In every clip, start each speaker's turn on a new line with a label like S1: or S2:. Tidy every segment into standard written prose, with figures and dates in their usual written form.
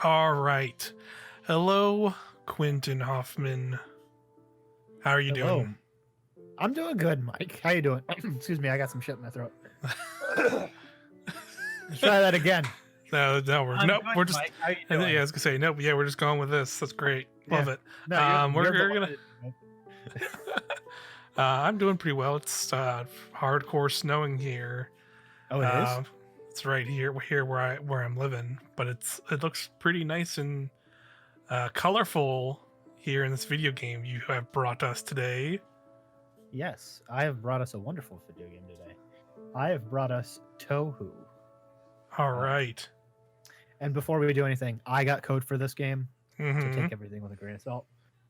S1: All right. Hello, Quentin Hoffman. How are you
S2: Hello.
S1: doing?
S2: I'm doing good, Mike. How you doing? Excuse me, I got some shit in my throat. Let's try that again.
S1: No, we're just.
S2: Mike. How you
S1: Yeah,
S2: doing?
S1: I was gonna say nope. Yeah, we're just going with this. That's great. Love it.
S2: No,
S1: We're
S2: the one
S1: gonna.
S2: that-
S1: I'm doing pretty well. It's hardcore snowing here.
S2: Oh, it is.
S1: It's right here where I'm living, but it looks pretty nice and colorful here in this video game you have brought us today.
S2: Yes, I have brought us a wonderful video game today. I have brought us Tohu.
S1: All right.
S2: And before we do anything, I got code for this game, so
S1: Mhm.
S2: take everything with a grain of salt.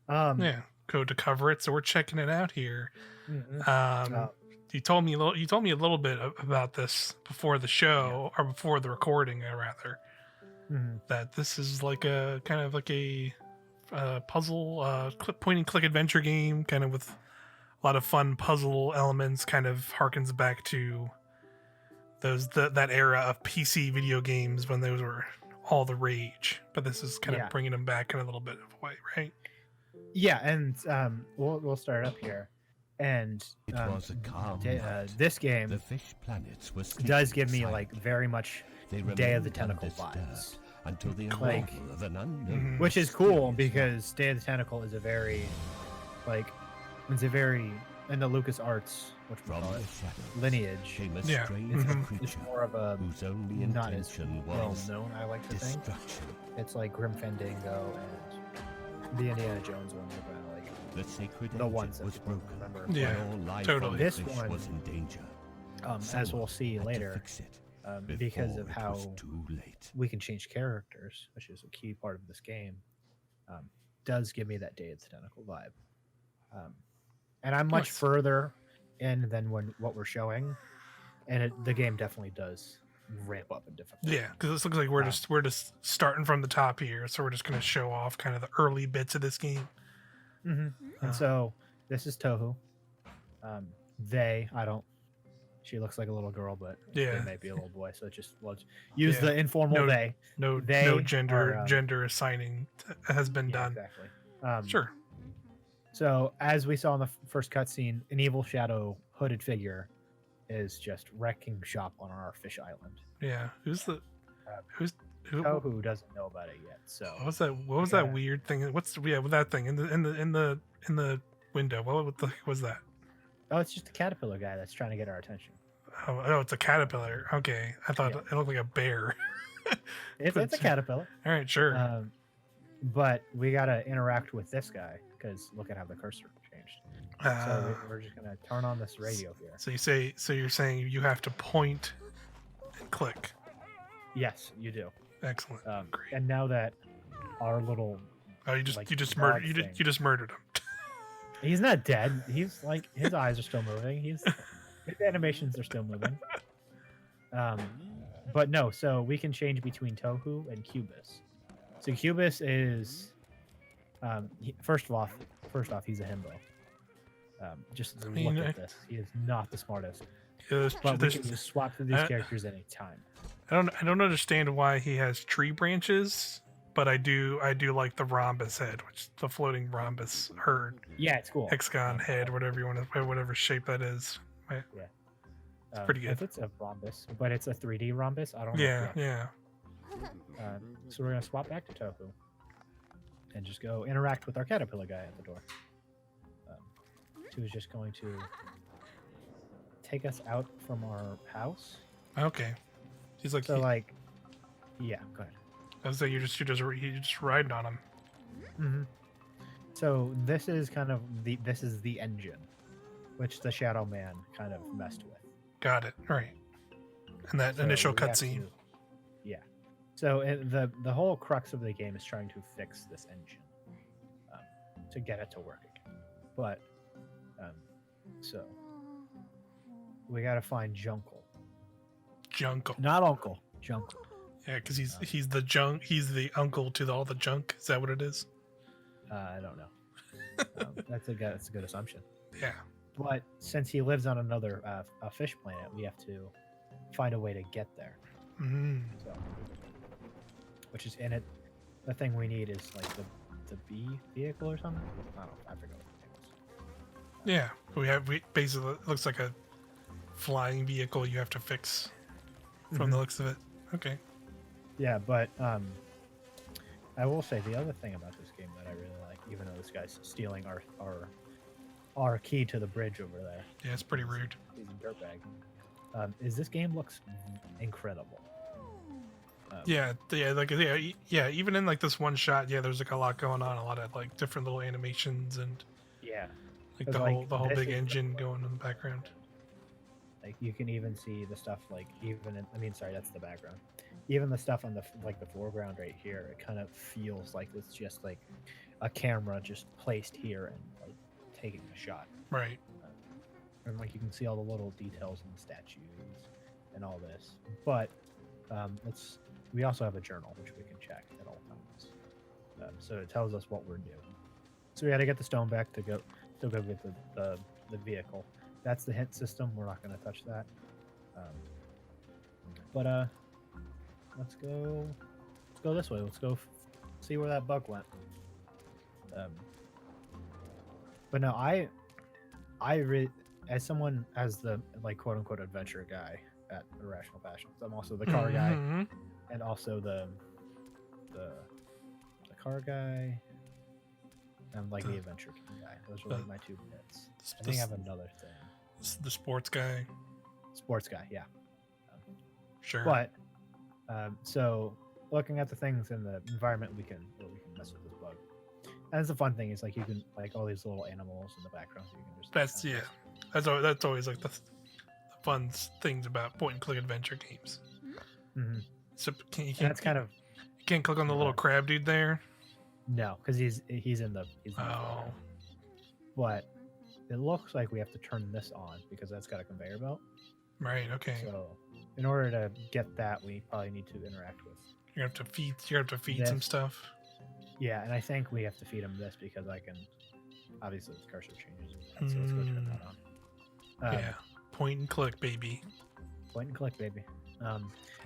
S1: Yeah, code to cover it. So we're checking it out here.
S2: Mhm.
S1: You told me a little bit about this before the show or before the recording, rather.
S2: Mhm.
S1: That this is like a kind of like a puzzle, point and click adventure game, kind of with a lot of fun puzzle elements. Kind of harkens back to that era of PC video games when those were all the rage. But this is kind of bringing them back in a little bit of a way, right?
S2: Yeah, and we'll start up here. And
S3: It was a calm night.
S2: this game
S3: The fish planets were
S2: does give me like very much
S3: they
S2: Day of the
S3: remained
S2: Tentacle
S3: undisturbed
S2: vibes,
S3: until the
S2: Like-
S3: arrival of an unknown
S2: which is cool
S3: mysterious
S2: because Day of the Tentacle is a very in the Lucas Arts, what we
S3: from
S2: call
S3: the
S2: it,
S3: shadows
S2: lineage.
S3: came a
S1: Yeah.
S3: strange
S1: Mhm.
S2: It's
S3: creature
S2: more of a
S3: whose only
S2: not as
S3: intention
S2: well
S3: was
S2: known, I like to think.
S3: destruction.
S2: It's like Grim Fandango and the Indiana Jones ones are kind of like
S3: The sacred
S2: the
S3: engine
S2: ones that
S3: was
S2: people
S3: broken.
S2: remember.
S1: Yeah,
S3: and all life
S1: totally.
S3: on the
S2: This
S3: fish
S2: one,
S3: was in danger.
S2: as
S3: Someone
S2: we'll see
S3: had to
S2: later,
S3: fix it
S2: because
S3: before
S2: of
S3: it
S2: how
S3: was too late.
S2: we can change characters, which is a key part of this game, does give me that Day of the Tentacle vibe. And I'm much
S1: Nice.
S2: further in than what we're showing, and the game definitely does ramp up in difficulty.
S1: Yeah, because this looks like we're just starting from the top here, so we're just gonna show off kind of the early bits of this game.
S2: And so this is Tohu. She looks like a little girl, but
S1: Yeah.
S2: they may be a little boy. So we'll use
S1: Yeah.
S2: the informal
S1: No-
S2: they.
S1: No
S2: They
S1: gender
S2: are,
S1: gender assigning has been
S2: Yeah,
S1: done.
S2: exactly.
S1: Sure.
S2: So as we saw in the first cutscene, an evil shadow hooded figure is just wrecking shop on our fish island.
S1: Yeah. Who?
S2: Tohu doesn't know about it yet. So
S1: What was that? What was that weird thing? With that thing in the window? What the heck was that?
S2: it's just a caterpillar guy that's trying to get our attention.
S1: Oh, it's a caterpillar. Okay, I thought it looked like a bear.
S2: It's a caterpillar.
S1: All right, sure.
S2: But we gotta interact with this guy because look at how the cursor changed. So we're just gonna turn on this radio here.
S1: So you're saying you have to point and click.
S2: Yes, you do.
S1: Excellent. Great.
S2: And now that our little
S1: Oh, you just
S2: dog
S1: murdered
S2: thing-
S1: you just murdered him.
S2: he's not dead. He's like his eyes are still moving. His animations are still moving. But no, so we can change between Tohu and Cubus. So Cubus is first off, he's a himbo. Just
S1: I mean,
S2: look at this. He is not the smartest.
S1: Yeah,
S2: But we can just swap through these characters any time.
S1: I don't understand why he has tree branches, but I do like the rhombus head, which is the floating rhombus herd,
S2: Yeah, it's cool.
S1: hexagon head, whatever you want to, whatever shape that is. It's pretty good.
S2: If it's a rhombus, but it's a 3D rhombus, I don't know.
S1: Yeah.
S2: So we're gonna swap back to Tohu and just go interact with our caterpillar guy at the door. Who's just going to take us out from our house.
S1: Okay. He's like,
S2: So yeah, go ahead.
S1: I was like, you're just riding on him.
S2: Mm-hmm. So this is kind of the engine, which the Shadow Man kind of messed with.
S1: Got it. All right. And that
S2: So
S1: initial
S2: we have
S1: cutscene.
S2: to- Yeah. So the whole crux of the game is trying to fix this engine to get it to work again. But so we got to find Junkle.
S1: Junkle.
S2: Not Uncle. Junkle.
S1: Yeah, because he's the uncle to all the junk. Is that what it is?
S2: I don't know. That's a good assumption.
S1: Yeah.
S2: But since he lives on another a fish planet, we have to find a way to get there.
S1: Mm.
S2: So, which is in it. the thing we need is like the B vehicle or something. I don't know. I forgot what the name was.
S1: Yeah, we basically it looks like a flying vehicle you have to fix from the looks of it. Okay.
S2: Yeah, but I will say the other thing about this game that I really like, even though this guy's stealing our key to the bridge over there.
S1: Yeah, it's pretty rude.
S2: He's a dirtbag. Is this game looks incredible.
S1: Yeah. Even in like this one shot, there's like a lot going on, a lot of like different little animations and
S2: Yeah.
S1: like
S2: 'Cause,
S1: the whole
S2: this
S1: big
S2: is
S1: engine going in the background.
S2: Like you can even see the stuff like that's the background. Even the stuff on the foreground right here, it kind of feels like it's just like a camera just placed here and like taking a shot.
S1: Right.
S2: And like you can see all the little details in the statues and all this. But we also have a journal which we can check at all times. So it tells us what we're doing. So we got to get the stone back to go get the vehicle. That's the hint system. We're not going to touch that. But let's go this way. Let's go see where that bug went. But no, I as the like quote unquote adventure guy at Irrational Passions, I'm also the car guy and also the car guy and like the adventure guy. Those are like my two bits. I think I have another thing.
S1: The sports guy.
S2: Sports guy, yeah.
S1: Sure.
S2: But so looking at the things in the environment, we can mess with this bug. And it's a fun thing. It's like you can like all these little animals in the background. So you can just
S1: that's always like the fun things about point and click adventure games.
S2: Mm-hmm.
S1: So you can't click on the little crab dude there.
S2: No, because he's in the
S1: Oh.
S2: But it looks like we have to turn this on because that's got a conveyor belt.
S1: Right. Okay.
S2: So in order to get that, we probably need to interact with.
S1: You have to feed
S2: this.
S1: some stuff.
S2: Yeah, and I think we have to feed him this because I can. Obviously, the cursor changes. So let's go turn that on.
S1: Yeah. Point and click, baby.
S2: Point and click, baby.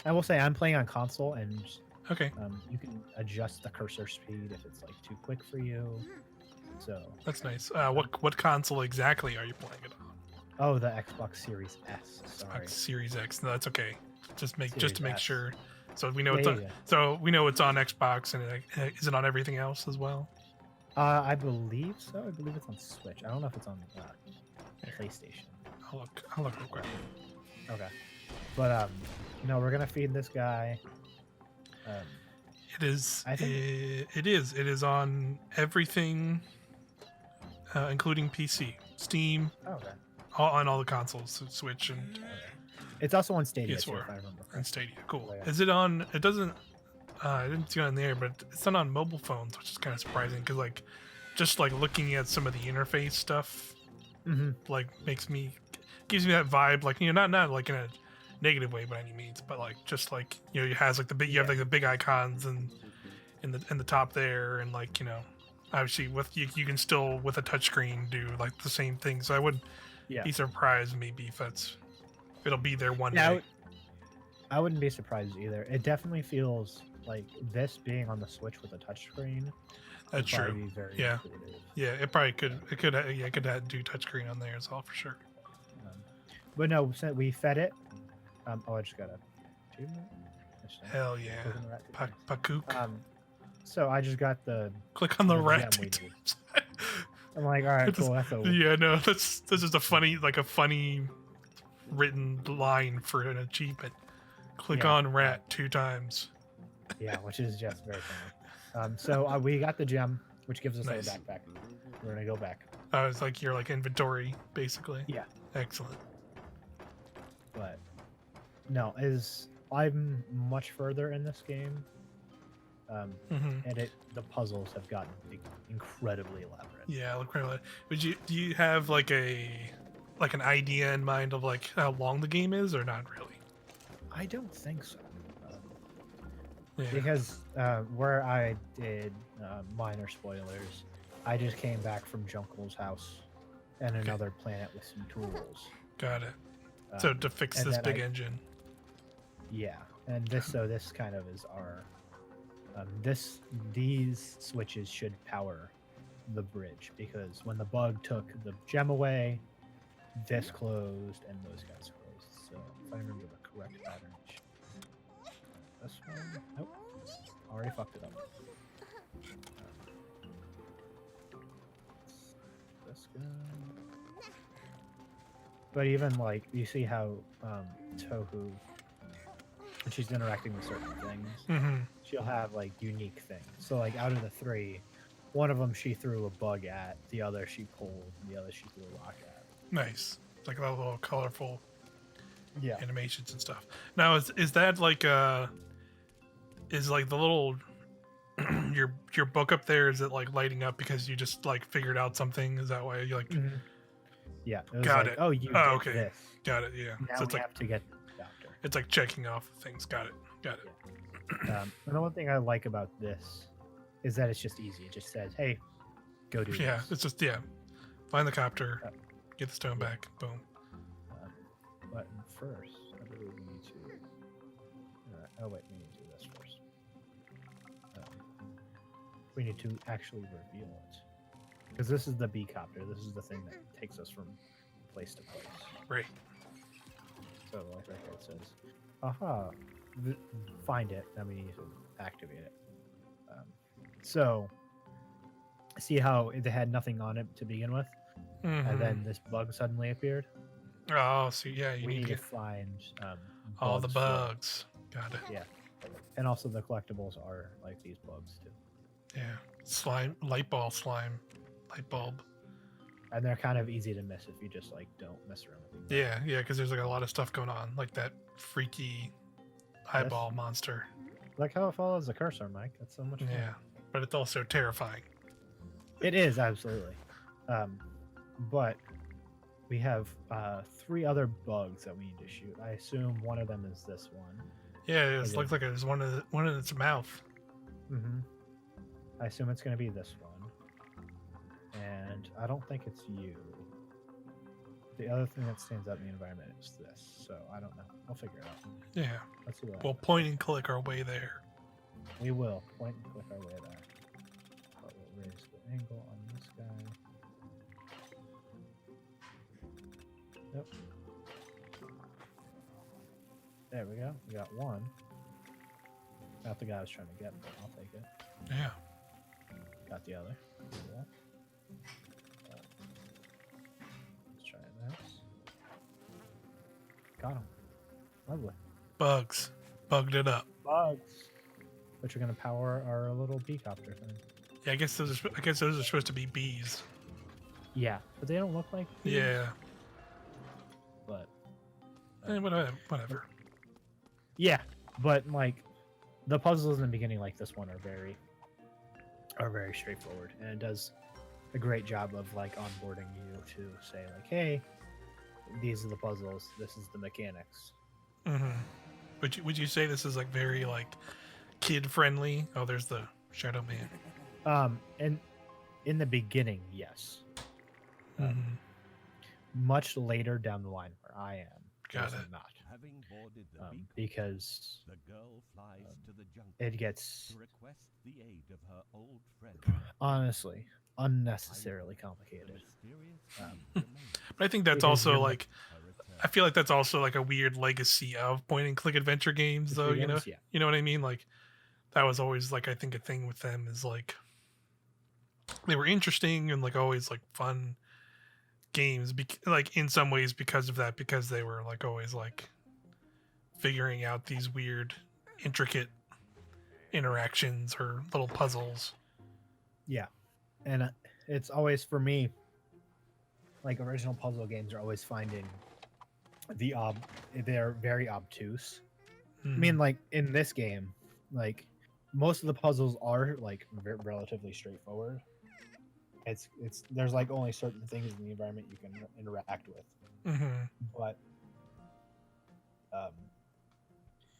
S2: I will say I'm playing on console, and
S1: Okay.
S2: you can adjust the cursor speed if it's like too quick for you. So
S1: That's nice. What console exactly are you playing it on?
S2: oh, the Xbox Series S. Sorry.
S1: Xbox Series X. No, that's okay. Just to make
S2: Series
S1: sure. So we know
S2: Yeah,
S1: it's
S2: yeah,
S1: on.
S2: yeah.
S1: So we know it's on Xbox, and is it on everything else as well?
S2: I believe so. I believe it's on Switch. I don't know if it's on PlayStation.
S1: I'll look real quick.
S2: Okay, but no, we're gonna feed this guy.
S1: It is.
S2: I think-
S1: It is on everything, including PC, Steam,
S2: Okay.
S1: on all the consoles, so Switch and
S2: It's also on Stadia, too,
S1: PS4
S2: if I remember.
S1: and Stadia. Cool.
S2: Yeah.
S1: Is it on? It doesn't. I didn't see it on there, but it's not on mobile phones, which is kind of surprising because like, just like looking at some of the interface stuff,
S2: Mm-hmm.
S1: like gives me that vibe, like not like in a negative way by any means, but like just like it has like you have like the big icons and in the top there, and like obviously with you can still with a touchscreen do like the same thing. So I wouldn't be surprised maybe if it'll be there one day.
S2: I wouldn't be surprised either. It definitely feels like this being on the Switch with a touchscreen.
S1: That's true.
S2: Be very
S1: Yeah.
S2: intuitive.
S1: Yeah, it probably could. It could do touchscreen on there as well for sure.
S2: But no, so we fed it. I just got a achievement.
S1: Hell yeah, Pakook.
S2: So I just got the.
S1: Click on the
S2: the
S1: rat.
S2: gem we need. I'm like, all right, cool. That's a
S1: Yeah, no, this is a funny written line for an achievement. Click
S2: Yeah.
S1: on rat 2 times.
S2: yeah, which is just very funny. So we got the gem, which gives us
S1: Nice.
S2: our backpack. We're gonna go back.
S1: It's like your inventory basically.
S2: Yeah.
S1: Excellent.
S2: But no, I'm much further in this game,
S1: hmm
S2: and the puzzles have gotten incredibly elaborate.
S1: Yeah, look right. Do you have like an idea in mind of like how long the game is, or not really?
S2: I don't think so,
S1: Yeah.
S2: because where I did minor spoilers, I just came back from Junkel's house and another planet with some tools.
S1: Got it. So to fix
S2: and
S1: this
S2: then
S1: big engine.
S2: Yeah, and this kind of is our These switches should power the bridge because when the bug took the gem away, this closed and those guys closed. So if I remember the correct pattern, it should be this one. Nope, already fucked it up. This guy. But even like you see how Tohu, when she's interacting with certain things,
S1: Mm-hmm.
S2: she'll have like unique things. So like out of the three, one of them she threw a bug at, the other she pulled, and the other she threw a rock at.
S1: Nice. It's like a little colorful
S2: Yeah.
S1: animations and stuff. Now is that like is like the little your book up there, is it like lighting up because you just like figured out something? Is that why you like
S2: Yeah. It was
S1: Got
S2: like,
S1: it.
S2: oh, you
S1: Oh,
S2: did
S1: okay.
S2: this.
S1: got it, yeah.
S2: Now
S1: So it's
S2: we
S1: like
S2: have to get the doctor.
S1: it's like checking off things. Got it.
S2: And the one thing I like about this is that it's just easy. It just says, hey, go do
S1: Yeah,
S2: this.
S1: it's just find the copter, get the stone
S2: Yeah.
S1: back, boom.
S2: But first, I believe we need to. Oh wait, we need to do this first. We need to actually reveal it because this is the B copter. This is the thing that takes us from place to place.
S1: Right.
S2: So like right here it says, "Aha, find it." Then we need to activate it. So see how it had nothing on it to begin with,
S1: Mhm.
S2: and then this bug suddenly appeared.
S1: Oh, so yeah, you
S2: We
S1: need
S2: need
S1: to
S2: to find
S1: all the
S2: bugs for it.
S1: bugs. Got it.
S2: Yeah, and also the collectibles are like these bugs too,
S1: Yeah. Slime, light bulb.
S2: and they're kind of easy to miss if you just like don't mess around with them.
S1: Yeah, because there's like a lot of stuff going on, like that freaky eyeball monster.
S2: Like how it follows the cursor, Mike. That's so much fun.
S1: Yeah, but it's also terrifying.
S2: It is absolutely. But we have 3 other bugs that we need to shoot. I assume one of them is this one.
S1: Yeah, it
S2: Okay.
S1: looks like there's one in its mouth.
S2: Mm-hmm. I assume it's going to be this one. And I don't think it's you. The other thing that stands out in the environment is this. So I don't know. We'll figure it out.
S1: Yeah.
S2: Let's see what
S1: We'll point and click our way there.
S2: we will point and click our way there. But we'll raise the angle on this guy. Yep. There we go. We got one. Not the guy I was trying to get, but I'll take it.
S1: Yeah.
S2: Got the other. Do that. Let's try this. Got him. Lovely.
S1: Bugs. Bugged it up.
S2: Bugs. Which are gonna power our little beecopter thing.
S1: Yeah, I guess those are supposed to be bees.
S2: Yeah, but they don't look like bees,
S1: Yeah.
S2: But
S1: Whatever.
S2: yeah, but like the puzzles in the beginning, like this one, are very straightforward, and it does a great job of like onboarding you to say like, hey, these are the puzzles. This is the mechanics.
S1: Mm-hmm. Would you say this is like very like kid friendly? Oh, there's the Shadow Man.
S2: And in the beginning, yes.
S1: Mm-hmm.
S2: Much later down the line, where I am,
S1: Got
S2: it's
S1: it.
S2: not.
S3: Having boarded the beacon,
S2: Because
S3: the girl flies to the jungle
S2: it gets
S3: to request the aid of her old friend.
S2: honestly unnecessarily complicated.
S1: But I think that's
S2: Because
S1: also
S2: you're
S1: like I feel like that's also like a weird legacy of point and click adventure games, though. You know,
S2: Yeah.
S1: you know what I mean? Like that was always like I think a thing with them is like they were interesting and like always like fun games, like in some ways because of that, because they were like always like figuring out these weird, intricate interactions or little puzzles.
S2: Yeah, and it's always for me. Like original puzzle games are always finding they're very obtuse. I mean, like in this game, like most of the puzzles are like relatively straightforward. It's there's like only certain things in the environment you can interact with, but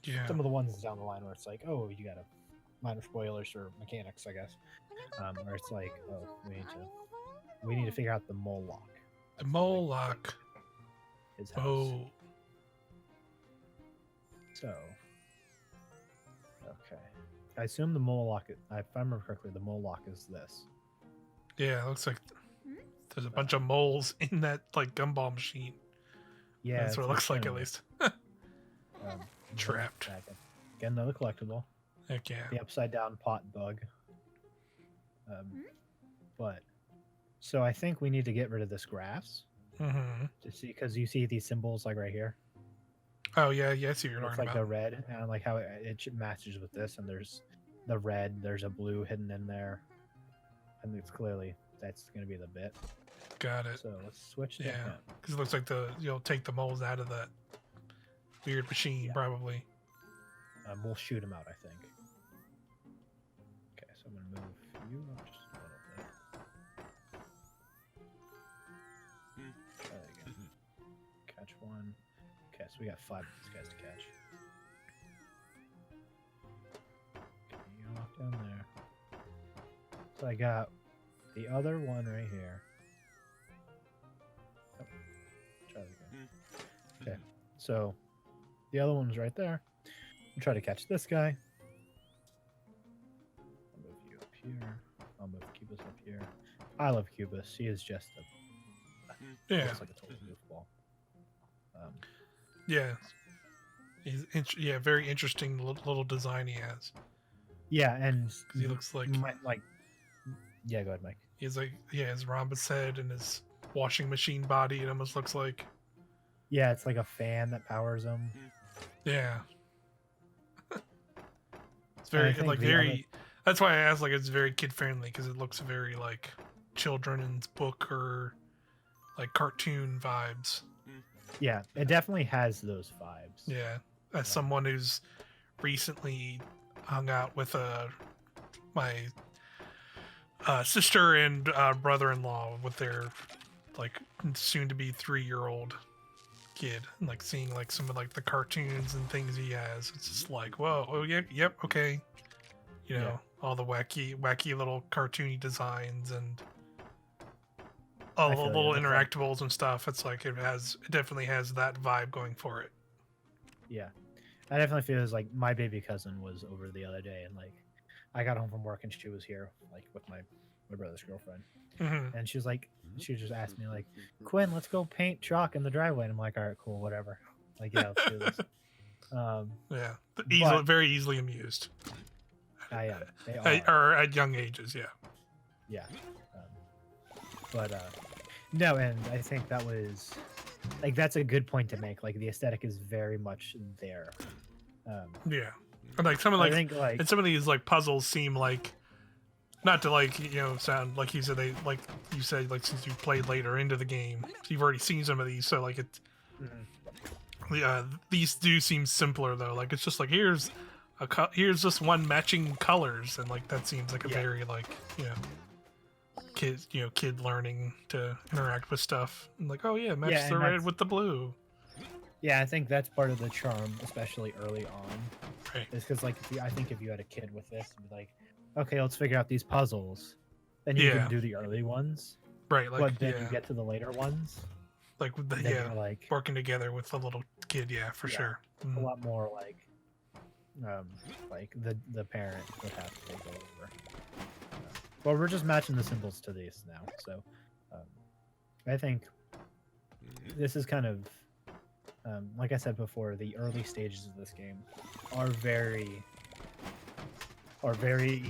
S1: Yeah.
S2: some of the ones down the line where it's like, oh, you got a minor spoilers for mechanics, I guess, where it's like, oh, we need to figure out the mole lock.
S1: The mole lock.
S2: His house.
S1: Oh.
S2: So, okay. I assume the Moloch, if I remember correctly, the Moloch is this.
S1: Yeah, it looks like there's a bunch of moles in that like gumball machine.
S2: Yeah,
S1: That's what it looks like at least. Trapped.
S2: Again, another collectible.
S1: Heck yeah.
S2: The upside down pot bug. But so I think we need to get rid of this grass
S1: Mm-hmm.
S2: to see, because you see these symbols like right here.
S1: Oh yeah, yeah. I see what you're
S2: It's
S1: talking
S2: like
S1: about.
S2: the red, and I like how it matches with this. And there's the red. There's a blue hidden in there, and it's clearly that's going to be the bit.
S1: Got it.
S2: So let's switch to
S1: Yeah,
S2: him.
S1: because it looks like you'll take the moles out of that weird machine
S2: Yeah.
S1: probably.
S2: We'll shoot him out, I think. Okay, so I'm gonna move you up just a little bit. There you go. Catch one. Okay, so we got 5 of these guys to catch. Okay, you walk down there. So I got the other one right here. Oh, try that again. Okay, so the other one's right there. I'll try to catch this guy. I'll move you up here. I'll move Cubus up here. I love Cubus. He is just
S1: Yeah,
S2: looks like a total goofball.
S1: yeah. He's very interesting little design he has.
S2: Yeah, and
S1: 'Cause he looks like
S2: yeah, go ahead, Mike.
S1: he's like his rhombus head and his washing machine body. It almost looks like
S2: Yeah, it's like a fan that powers him.
S1: yeah. It's
S2: And I
S1: very
S2: think
S1: like
S2: the
S1: very. That's why I asked like it's very kid friendly because it looks very like children's book or like cartoon vibes.
S2: Yeah, it definitely has those vibes.
S1: Yeah, as someone who's recently hung out with my sister and brother-in-law with their like soon-to-be 3-year-old kid, and like seeing like some of like the cartoons and things he has, it's just like whoa, oh yeah, yep, okay, you know,
S2: Yeah.
S1: all the wacky little cartoony designs and
S2: I
S1: all the
S2: feel you.
S1: little
S2: It's like-
S1: interactables and stuff. It's like it definitely has that vibe going for it.
S2: Yeah, I definitely feel like my baby cousin was over the other day, and like I got home from work and she was here like with my brother's girlfriend,
S1: Hmm.
S2: and she was like, she just asked me like, Quinn, let's go paint chalk in the driveway. And I'm like, all right, cool, whatever. Like, yeah, let's do this.
S1: Yeah,
S2: But-
S1: very easily amused.
S2: I am. They are.
S1: Or at young ages, yeah.
S2: Yeah. But no, and I think that was like that's a good point to make. Like the aesthetic is very much there.
S1: Yeah. And like some of
S2: I
S1: like
S2: think like
S1: and some of these like puzzles seem like not to like, you know, sound like you said they like you said like since you played later into the game, so you've already seen some of these, so like it these do seem simpler though. Like it's just like here's just one matching colors, and like that seems like a
S2: Yeah.
S1: very like, you know, kid learning to interact with stuff. And like, oh yeah, match
S2: Yeah,
S1: the
S2: and
S1: red
S2: that's-
S1: with the blue.
S2: yeah, I think that's part of the charm, especially early on.
S1: Right.
S2: Is because like I think if you had a kid with this, you'd be like, okay, let's figure out these puzzles. Then you
S1: Yeah.
S2: can do the early ones,
S1: Right, like
S2: but then
S1: yeah,
S2: you get to the later ones.
S1: like with the,
S2: Then
S1: yeah,
S2: you're like
S1: working together with the little kid, yeah, for
S2: Yeah.
S1: sure.
S2: a
S1: Mm.
S2: lot more like the parent would have to take over. Well, we're just matching the symbols to these now, so I think this is kind of like I said before, the early stages of this game are very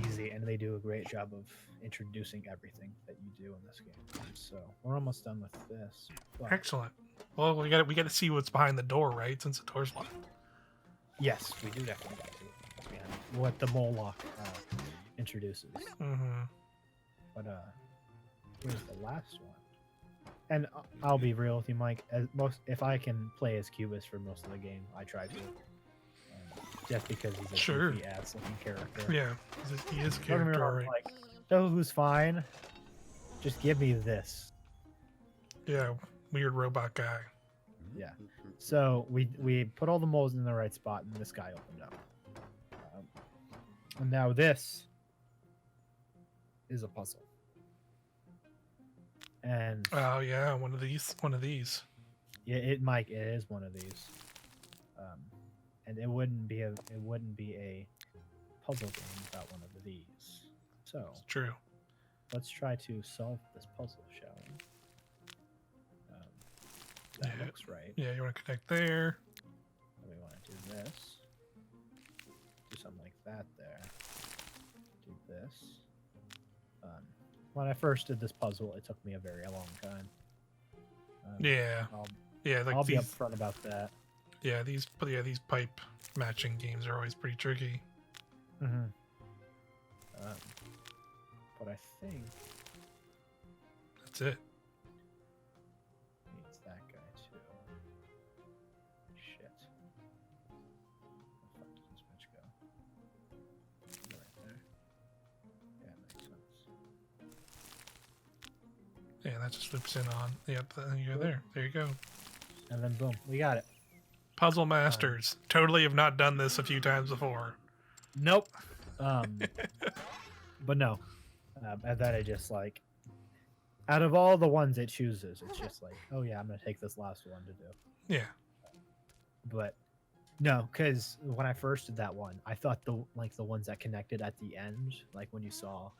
S2: easy, and they do a great job of introducing everything that you do in this game. So we're almost done with this. but-
S1: Excellent. Well, we got to see what's behind the door, right? Since the door's locked.
S2: Yes, we do definitely got to see what's behind what the Moloch introduces.
S1: Mm-hmm.
S2: But here's the last one. And I'll be real with you, Mike. If I can play as Cubus for most of the game, I try to. Just because he's a
S1: Sure.
S2: goofy ass looking character.
S1: Yeah, he is a
S2: Don't get me
S1: character,
S2: wrong,
S1: right?
S2: like Tohu's fine. Just give me this.
S1: Yeah, weird robot guy.
S2: Yeah. So we put all the moles in the right spot, and this guy opened up. And now this is a puzzle. And
S1: Oh yeah, one of these.
S2: yeah, Mike, it is one of these. And it wouldn't be a puzzle game without one of these. So
S1: It's true.
S2: let's try to solve this puzzle, shall we? That
S1: Yeah.
S2: looks right.
S1: Yeah, you want to connect there.
S2: And we want to do this. Do something like that there. Do this. When I first did this puzzle, it took me a very long time.
S1: Yeah. Yeah, like
S2: I'll be
S1: these.
S2: upfront about that.
S1: Yeah, these pipe matching games are always pretty tricky.
S2: Mm-hmm. But I think
S1: That's it.
S2: needs that guy too. Shit. Where the fuck does this bitch go? Right there. Yeah, makes sense.
S1: Yeah, that just loops in on. Yep, then you go there. There you go.
S2: And then boom, we got it.
S1: Puzzle Masters. Totally have not done this a few times before.
S2: Nope. But no. And then I just like, out of all the ones it chooses, it's just like, oh yeah, I'm gonna take this last one to do.
S1: Yeah.
S2: But no, because when I first did that one, I thought the ones that connected at the end, like when you saw,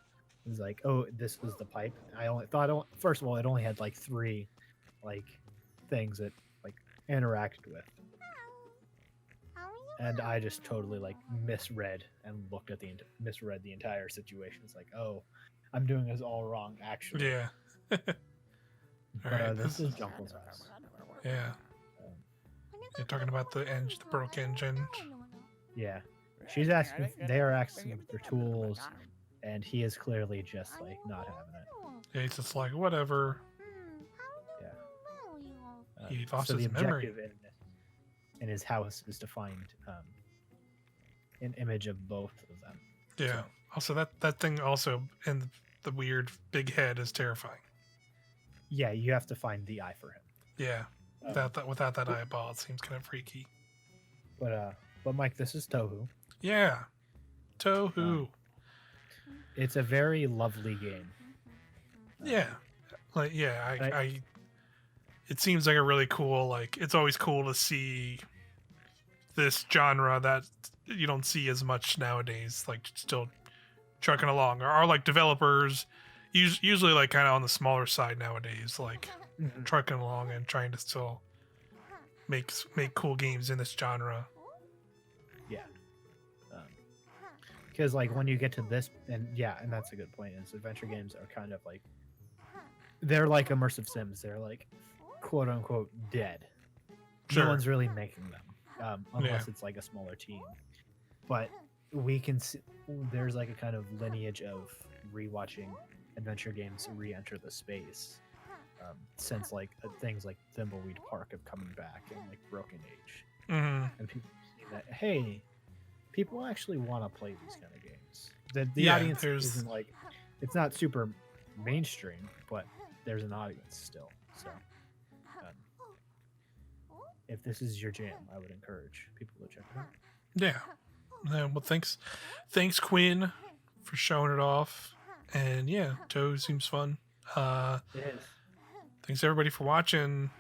S2: it was like, oh, this was the pipe. I only thought, first of all, it only had like 3, like things that like interacted with, and I just totally like misread and looked at misread the entire situation. It's like, oh, I'm doing this all wrong, actually.
S1: Yeah.
S2: But
S1: Alright,
S2: this is Junkle's house.
S1: Yeah. You're talking about the broke engine.
S2: Yeah, she's asking. They are asking for tools, and he is clearly just like not having it.
S1: Yeah, he's just like, whatever.
S2: Yeah.
S1: He lost
S2: so
S1: his
S2: the
S1: memory.
S2: objective in his house is to find an image of both of them.
S1: Yeah.
S2: So,
S1: Also, that thing also in the weird big head is terrifying.
S2: yeah, you have to find the eye for him.
S1: Yeah. Without that eyeball, it seems kind of freaky.
S2: But Mike, this is Tohu.
S1: Yeah. Tohu.
S2: It's a very lovely game.
S1: Yeah. Like, yeah,
S2: I-
S1: I it seems like a really cool, like, it's always cool to see this genre that you don't see as much nowadays, like, still trucking along. Or like developers, usually like kind of on the smaller side nowadays, like trucking along and trying to still make cool games in this genre.
S2: Yeah. Because like when you get to this, and that's a good point. Is adventure games are kind of like, they're like immersive sims. They're like quote unquote dead.
S1: Sure.
S2: No one's really making them, unless it's like a smaller team. But we can see there's like a kind of lineage of rewatching adventure games re-enter the space, since like things like Thimbleweed Park have coming back and like Broken Age, and people see that, hey, people actually want to play these kind of games. The
S1: Yeah,
S2: audience
S1: there's-
S2: isn't like, it's not super mainstream, but there's an audience still. So if this is your jam, I would encourage people to check it out.
S1: Yeah. Well, thanks Quin for showing it off. And yeah, Tohu seems fun.
S2: It is.
S1: Thanks everybody for watching.